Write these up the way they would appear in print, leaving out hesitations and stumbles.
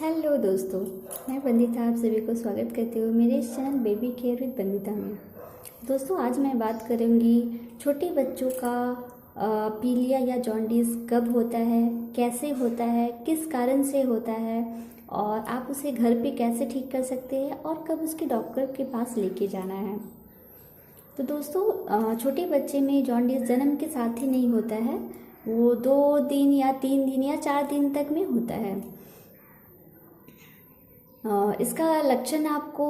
Hello दोस्तों, मैं वंदिता आप सभी को स्वागत करती हूँ मेरे इस channel baby care with Vandita में। दोस्तों, आज मैं बात करूँगी छोटे बच्चों का पीलिया या जॉन्डिस कब होता है, कैसे होता है, किस कारण से होता है और आप उसे घर पे कैसे ठीक कर सकते हैं और कब उसके डॉक्टर के पास लेके जाना है। तो दोस्तों, छोटे बच्चे में जॉन्डिस जन्म के साथ ही नहीं होता है, वो 2 दिन या 3 दिन या 4 दिन तक में होता है। इसका लक्षण आपको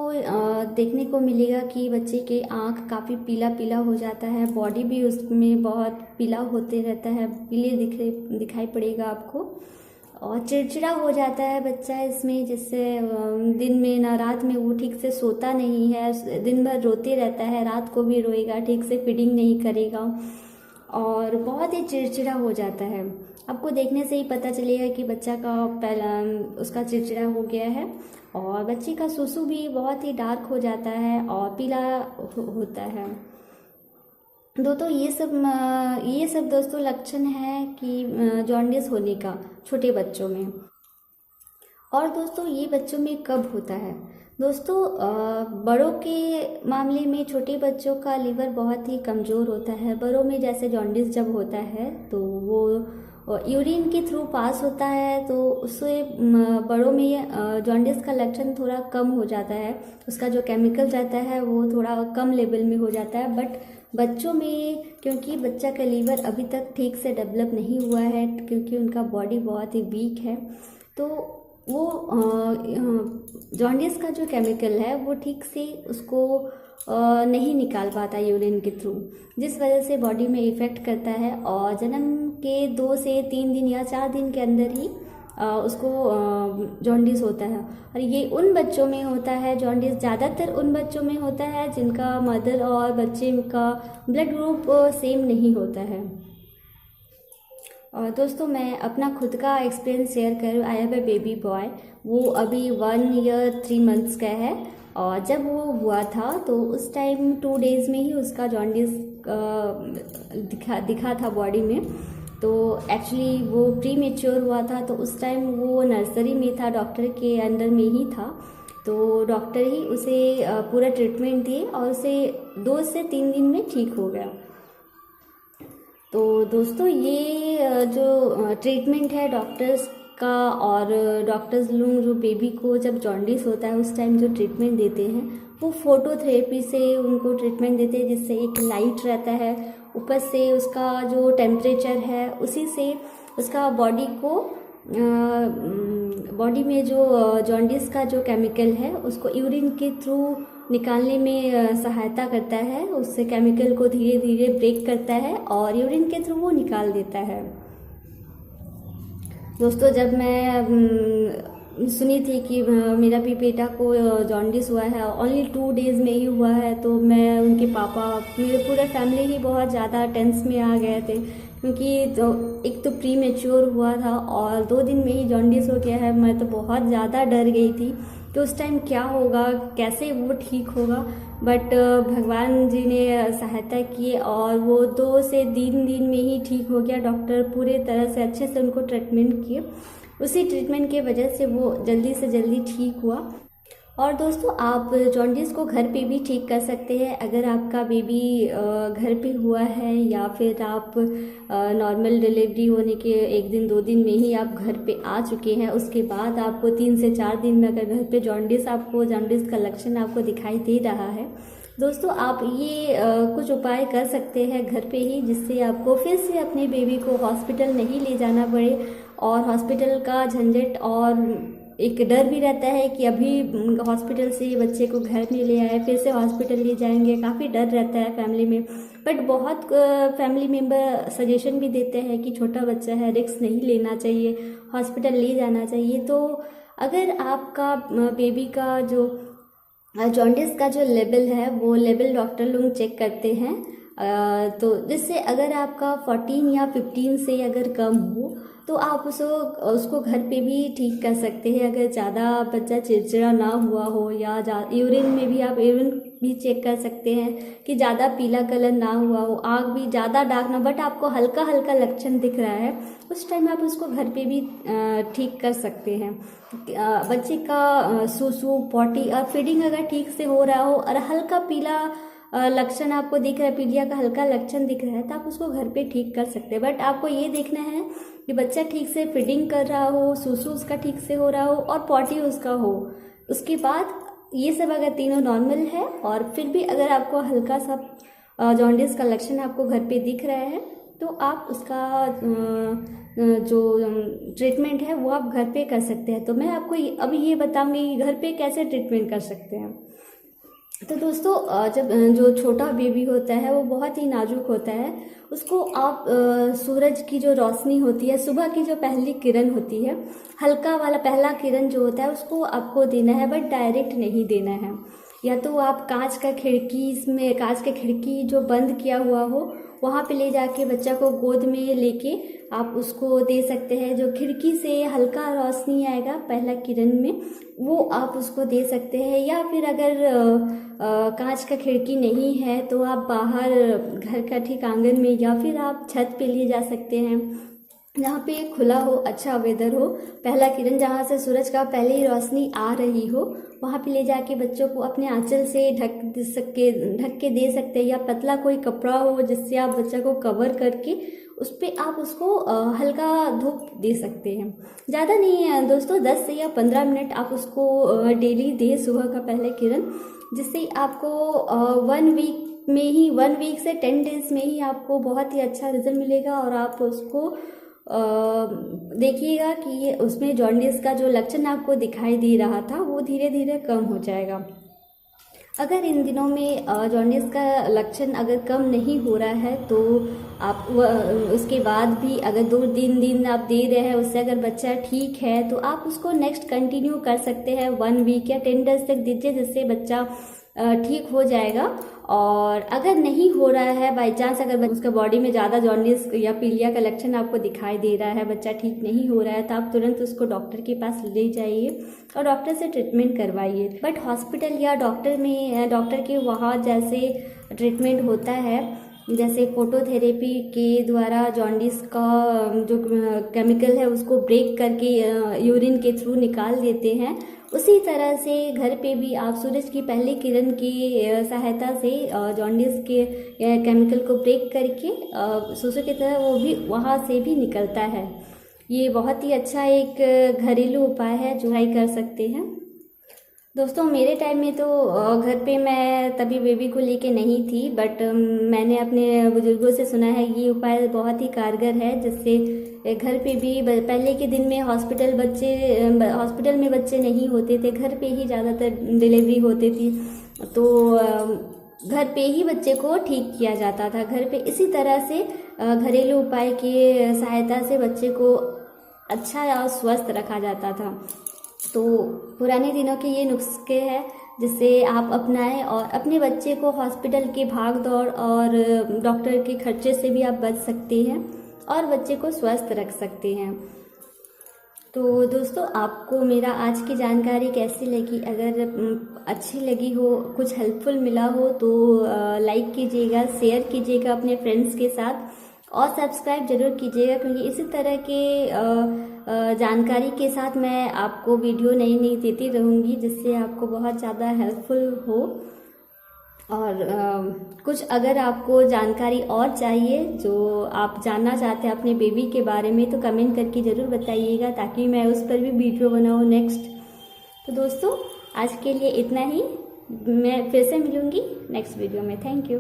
देखने को मिलेगा कि बच्चे के आँख काफ़ी पीला पीला हो जाता है, बॉडी भी उसमें बहुत पीला होते रहता है, पीले दिखाई पड़ेगा आपको। और चिड़चिड़ा हो जाता है बच्चा इसमें, जिससे दिन में ना रात में वो ठीक से सोता नहीं है, दिन भर रोते रहता है, रात को भी रोएगा, ठीक से फीडिंग नहीं करेगा और बहुत ही चिड़चिड़ा हो जाता है। आपको देखने से ही पता चलेगा कि बच्चा का पहला उसका चिड़चिड़ा हो गया है और बच्चे का सुसु भी बहुत ही डार्क हो जाता है और पीला होता है। दोस्तों, ये सब दोस्तों लक्षण है कि जॉन्डिस होने का छोटे बच्चों में। और दोस्तों, ये बच्चों में कब होता है? दोस्तों, बड़ों के मामले में छोटे बच्चों का लीवर बहुत ही कमज़ोर होता है। बड़ों में जैसे जॉन्डिस जब होता है तो वो यूरिन के थ्रू पास होता है, तो उससे बड़ों में जॉन्डिस का लक्षण थोड़ा कम हो जाता है, उसका जो केमिकल जाता है वो थोड़ा कम लेवल में हो जाता है। बट बच्चों में, क्योंकि बच्चा का लीवर अभी तक ठीक से डेवलप नहीं हुआ है, क्योंकि उनका बॉडी बहुत ही वीक है, तो वो जॉन्डिस का जो केमिकल है वो ठीक से उसको नहीं निकाल पाता यूरिन के थ्रू, जिस वजह से बॉडी में इफ़ेक्ट करता है और जन्म के 2 से 3 दिन या 4 दिन के अंदर ही उसको जॉन्डिस होता है। और ये उन बच्चों में होता है, जॉन्डिस ज़्यादातर उन बच्चों में होता है जिनका मदर और बच्चे का ब्लड ग्रुप सेम नहीं होता है। और दोस्तों, मैं अपना खुद का एक्सपीरियंस शेयर करूँ। I have a baby boy, वो अभी 1 ईयर 3 मंथ्स का है और जब वो हुआ था तो उस टाइम 2 डेज़ में ही उसका जॉन्डिस दिखा था बॉडी में। तो एक्चुअली वो प्री मेच्योर हुआ था, तो उस टाइम वो नर्सरी में था, डॉक्टर के अंडर में ही था। तो डॉक्टर ही उसे पूरा ट्रीटमेंट दिए और उसे 2 से 3 दिन में ठीक हो गया। तो दोस्तों, ये जो ट्रीटमेंट है डॉक्टर्स का, और डॉक्टर्स लोग जो बेबी को जब जॉन्डिस होता है उस टाइम जो ट्रीटमेंट देते हैं वो फोटोथेरेपी से उनको ट्रीटमेंट देते हैं, जिससे एक लाइट रहता है, ऊपर से उसका जो टेम्परेचर है उसी से उसका बॉडी में जो जॉन्डिस का जो केमिकल है उसको यूरिन के थ्रू निकालने में सहायता करता है, उससे केमिकल को धीरे धीरे ब्रेक करता है और यूरिन के थ्रू वो निकाल देता है। दोस्तों, जब मैं सुनी थी कि मेरा भी बेटा को जॉन्डिस हुआ है, ओनली 2 डेज़ में ही हुआ है, तो मैं, उनके पापा, मेरे पूरे फैमिली ही बहुत ज़्यादा टेंस में आ गए थे, क्योंकि एक तो प्री मेच्योर हुआ था और 2 दिन में ही जॉन्डिस हो गया है। मैं तो बहुत ज़्यादा डर गई थी कि उस टाइम क्या होगा, कैसे वो ठीक होगा। बट भगवान जी ने सहायता की और वो 2 से 3 दिन में ही ठीक हो गया। डॉक्टर पूरे तरह से अच्छे से उनको ट्रीटमेंट किए, उसी ट्रीटमेंट की वजह से वो जल्दी से जल्दी ठीक हुआ। और दोस्तों, आप जॉन्डिस को घर पे भी ठीक कर सकते हैं। अगर आपका बेबी घर पे हुआ है या फिर आप नॉर्मल डिलीवरी होने के 1 दिन 2 दिन में ही आप घर पे आ चुके हैं, उसके बाद आपको 3 से 4 दिन में अगर घर पे जॉन्डिस का लक्षण आपको दिखाई दे रहा है, दोस्तों, आप ये कुछ उपाय कर सकते हैं घर पे ही, जिससे आपको फिर से अपने बेबी को हॉस्पिटल नहीं ले जाना पड़े। और हॉस्पिटल का झंझट और एक डर भी रहता है कि अभी हॉस्पिटल से बच्चे को घर नहीं ले आए, फिर से हॉस्पिटल ले जाएंगे, काफ़ी डर रहता है फैमिली में। बट बहुत फैमिली मेम्बर सजेशन भी देते हैं कि छोटा बच्चा है, रिस्क नहीं लेना चाहिए, हॉस्पिटल ले जाना चाहिए। तो अगर आपका बेबी का जो जॉन्डिस का जो लेवल है वो लेवल डॉक्टर लोग चेक करते हैं, तो जिससे अगर आपका 14 या 15 से अगर कम हो तो आप उसको घर पे भी ठीक कर सकते हैं। अगर ज़्यादा बच्चा चिड़चिड़ा ना हुआ हो या यूरिन में भी आप यूरिन भी चेक कर सकते हैं कि ज़्यादा पीला कलर ना हुआ हो, आँख भी ज़्यादा डार्क ना, बट आपको हल्का हल्का लक्षण दिख रहा है, उस टाइम आप उसको घर पे भी ठीक कर सकते हैं। बच्चे का सूसू, पॉटी और फीडिंग अगर ठीक से हो रहा हो और हल्का पीला लक्षण आपको दिख रहा है, पीलिया का हल्का लक्षण दिख रहा है, तो आप उसको घर पे ठीक कर सकते हैं। बट आपको ये देखना है कि बच्चा ठीक से फीडिंग कर रहा हो, सूसू उसका ठीक से हो रहा हो और पॉटी उसका हो। उसके बाद ये सब अगर तीनों नॉर्मल है और फिर भी अगर आपको हल्का सा जॉन्डिस का लक्षण आपको घर पे दिख रहा है, तो आप उसका जो ट्रीटमेंट है वो आप घर पे कर सकते हैं। तो मैं आपको अभी ये बताऊंगी घर पे कैसे ट्रीटमेंट कर सकते हैं। तो दोस्तों, जब जो छोटा बेबी होता है वो बहुत ही नाजुक होता है, उसको आप सूरज की जो रोशनी होती है, सुबह की जो पहली किरण होती है, हल्का वाला पहला किरण जो होता है उसको आपको देना है, बट डायरेक्ट नहीं देना है। या तो आप कांच का खिड़की जो बंद किया हुआ हो वहाँ पे ले जाके बच्चा को गोद में लेके आप उसको दे सकते हैं। जो खिड़की से हल्का रोशनी आएगा पहला किरण में, वो आप उसको दे सकते हैं। या फिर अगर कांच का खिड़की नहीं है तो आप बाहर घर का ठीक आंगन में या फिर आप छत पे ले जा सकते हैं, जहाँ पे खुला हो, अच्छा वेदर हो, पहला किरण जहाँ से सूरज का पहले ही रोशनी आ रही हो, वहाँ पे ले जाके बच्चों को अपने आंचल से ढक के दे सकते हैं। या पतला कोई कपड़ा हो जिससे आप बच्चा को कवर करके उस पर आप उसको हल्का धूप दे सकते हैं। ज़्यादा नहीं है दोस्तों, 10 से या 15 मिनट आप उसको डेली दें सुबह का पहला किरण, जिससे आपको 1 वीक से 10 डेज में ही आपको बहुत ही अच्छा रिजल्ट मिलेगा। और आप उसको देखिएगा कि ये उसमें जॉन्डिस का जो लक्षण आपको दिखाई दे रहा था वो धीरे धीरे कम हो जाएगा। अगर इन दिनों में जॉन्डिस का लक्षण अगर कम नहीं हो रहा है तो आप उसके बाद भी अगर 2-3 दिन आप दे रहे हैं, उससे अगर बच्चा ठीक है तो आप उसको नेक्स्ट कंटिन्यू कर सकते हैं। 1 वीक या 10 डेज तक दीजिए, जिससे बच्चा ठीक हो जाएगा। और अगर नहीं हो रहा है, बाई चांस अगर उसका बॉडी में ज़्यादा जॉन्डिस या पीलिया का लक्षण आपको दिखाई दे रहा है, बच्चा ठीक नहीं हो रहा है, तो आप तुरंत उसको डॉक्टर के पास ले जाइए और डॉक्टर से ट्रीटमेंट करवाइए। बट हॉस्पिटल या डॉक्टर के वहाँ जैसे ट्रीटमेंट होता है, जैसे फोटोथेरेपी के द्वारा जॉन्डिस का जो केमिकल है उसको ब्रेक करके यूरिन के थ्रू निकाल देते हैं, उसी तरह से घर पे भी आप सूरज की पहली किरण की सहायता से जॉन्डिस के केमिकल को ब्रेक करके सूसू की तरह वो भी वहाँ से भी निकलता है। ये बहुत ही अच्छा एक घरेलू उपाय है जो ट्राई कर सकते हैं। दोस्तों, मेरे टाइम में तो घर पे मैं तभी बेबी को लेके नहीं थी, बट मैंने अपने बुजुर्गों से सुना है ये उपाय बहुत ही कारगर है, जिससे घर पे भी पहले के दिन में हॉस्पिटल में बच्चे नहीं होते थे, घर पे ही ज़्यादातर डिलीवरी होती थी, तो घर पे ही बच्चे को ठीक किया जाता था घर पे। इसी तरह से घरेलू उपाय की सहायता से बच्चे को अच्छा और स्वस्थ रखा जाता था। तो पुराने दिनों के ये नुस्खे हैं जिससे आप अपनाएं और अपने बच्चे को हॉस्पिटल की भाग दौड़ और डॉक्टर के खर्चे से भी आप बच सकते हैं और बच्चे को स्वस्थ रख सकते हैं। तो दोस्तों, आपको मेरा आज की जानकारी कैसी लगी? अगर अच्छी लगी हो, कुछ हेल्पफुल मिला हो तो लाइक कीजिएगा, शेयर कीजिएगा अपने फ्रेंड्स के साथ और सब्सक्राइब जरूर कीजिएगा, क्योंकि इसी तरह के जानकारी के साथ मैं आपको वीडियो नई देती रहूँगी, जिससे आपको बहुत ज़्यादा हेल्पफुल हो। और कुछ अगर आपको जानकारी और चाहिए जो आप जानना चाहते हैं अपने बेबी के बारे में, तो कमेंट करके ज़रूर बताइएगा, ताकि मैं उस पर भी वीडियो बनाऊँ नेक्स्ट। तो दोस्तों, आज के लिए इतना ही। मैं फिर से मिलूँगी नेक्स्ट वीडियो में। Thank you.